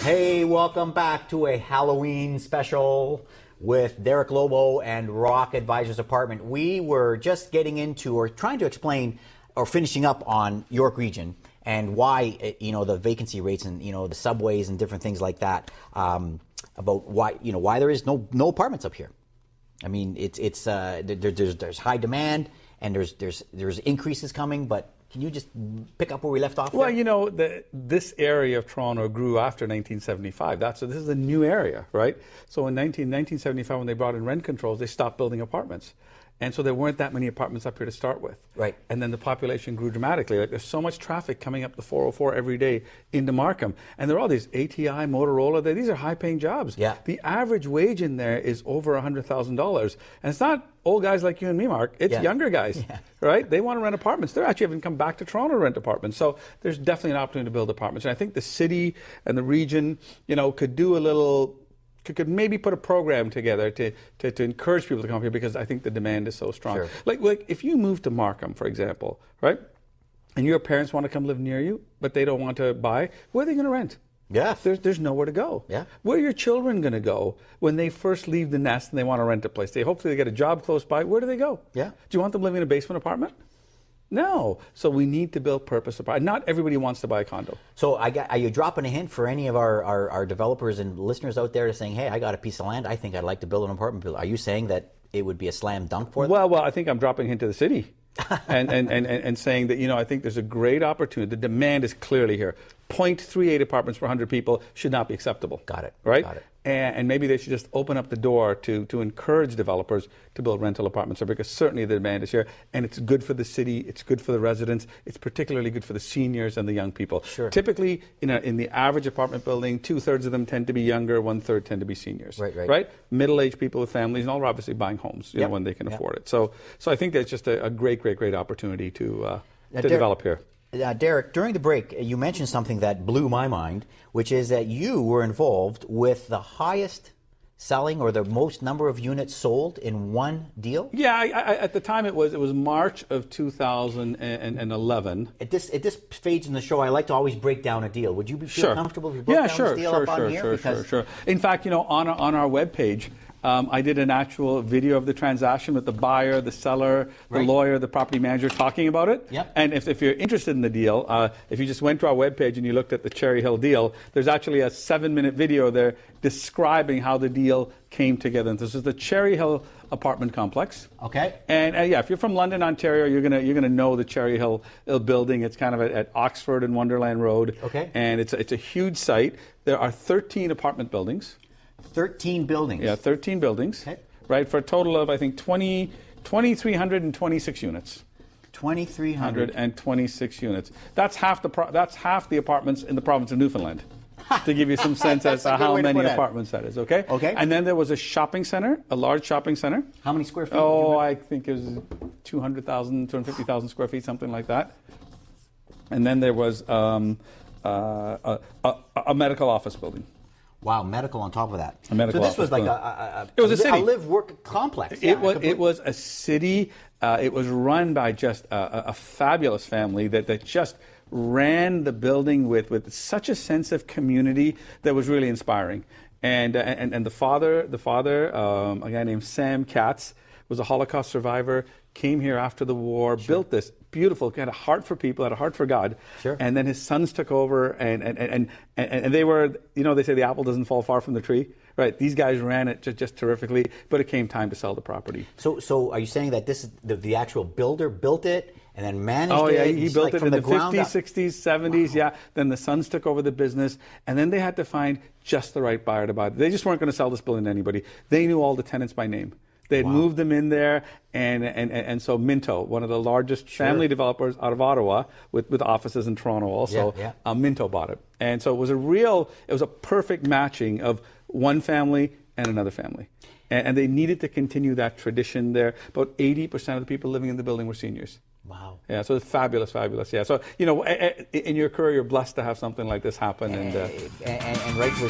Hey, welcome back to a Halloween special with Derek Lobo and Rock Advisors Apartment. We were just getting into or trying to explain or finishing up on York Region and why, the vacancy rates and, the subways and different things like that, about why there is no apartments up here. I mean, there's high demand and there's increases coming, but can you just pick up where we left off there? Well, this area of Toronto grew after 1975. This is a new area, right? So in 1975, when they brought in rent controls, they stopped building apartments. And so there weren't that many apartments up here to start with. Right. And then the population grew dramatically. Like, there's so much traffic coming up the 404 every day into Markham. And there are all these ATI, Motorola, these are high-paying jobs. Yeah. The average wage in there is over $100,000. And it's not old guys like you and me, Mark. It's younger guys, right? They want to rent apartments. They're actually having come back to Toronto to rent apartments. So there's definitely an opportunity to build apartments. And I think the city and the region, could do a little... could maybe put a program together to encourage people to come here, because I think the demand is so strong. Sure. Like if you move to Markham, for example, right, and your parents want to come live near you, but they don't want to buy, where are they going to rent? Yeah. There's nowhere to go. Yeah. Where are your children going to go when they first leave the nest and they want to rent a place? Hopefully they get a job close by. Where do they go? Yeah. Do you want them living in a basement apartment? No. So we need to build purpose apartments. Not everybody wants to buy a condo. So are you dropping a hint for any of our developers and listeners out there to saying, hey, I got a piece of land, I think I'd like to build an apartment building? Are you saying that it would be a slam dunk for them? Well, I think I'm dropping a hint to the city and saying that, I think there's a great opportunity. The demand is clearly here. 0.38 apartments per 100 people should not be acceptable. Got it. Right? Got it. And maybe they should just open up the door to encourage developers to build rental apartments, because certainly the demand is here, and it's good for the city, it's good for the residents, it's particularly good for the seniors and the young people. Sure. Typically, in the average apartment building, 2/3 of them tend to be younger, 1/3 tend to be seniors. Right. Middle-aged people with families, and all are obviously buying homes, when they can afford it. So I think that's just a great opportunity to develop here. Derek, during the break, you mentioned something that blew my mind, which is that you were involved with the highest selling or the most number of units sold in one deal? Yeah, at the time it was March of 2011. At this stage in the show, I like to always break down a deal. Would you feel comfortable if you broke down this deal up on here? Sure. In fact, on our webpage, I did an actual video of the transaction with the buyer, the seller, the lawyer, the property manager talking about it. Yep. And if you're interested in the deal, if you just went to our webpage and you looked at the Cherry Hill deal, there's actually a 7-minute video there describing how the deal came together. And this is the Cherry Hill apartment complex. Okay. And if you're from London, Ontario, you're gonna know the Cherry Hill building. It's kind of at Oxford and Wonderland Road. Okay. And it's a huge site. There are 13 apartment buildings. 13 buildings. Yeah, 13 buildings. Okay. Right, for a total of, I think, 2,326 units. 2,326 units. That's half the apartments in the province of Newfoundland. To give you some sense as to how many apartments that is, okay? Okay. And then there was a shopping center, a large shopping center. How many square feet? I think it was 200,000, 250,000 square feet, something like that. And then there was a medical office building. Wow, medical on top of that. A medical so this was like it was a city. A live-work complex. It was a city. It was run by just a fabulous family that just ran the building with such a sense of community that was really inspiring. And the father, a guy named Sam Katz, was a Holocaust survivor, came here after the war, built this beautiful, had a heart for people, had a heart for God. Sure. And then his sons took over, and they were, they say the apple doesn't fall far from the tree. Right, these guys ran it just terrifically, but it came time to sell the property. So are you saying that this is the actual builder built it and then managed it? Oh yeah, he built it in the 50s, up. 60s, 70s, Wow. yeah. Then the sons took over the business, and then they had to find just the right buyer to buy it. They just weren't going to sell this building to anybody. They knew all the tenants by name. They had moved them in there, and so Minto, one of the largest family developers out of Ottawa, with offices in Toronto also, Minto bought it. And so it was a perfect matching of one family and another family. And they needed to continue that tradition there. About 80% of the people living in the building were seniors. Wow. Yeah, so it's fabulous. Yeah, so, in your career, you're blessed to have something like this happen. And rightfully...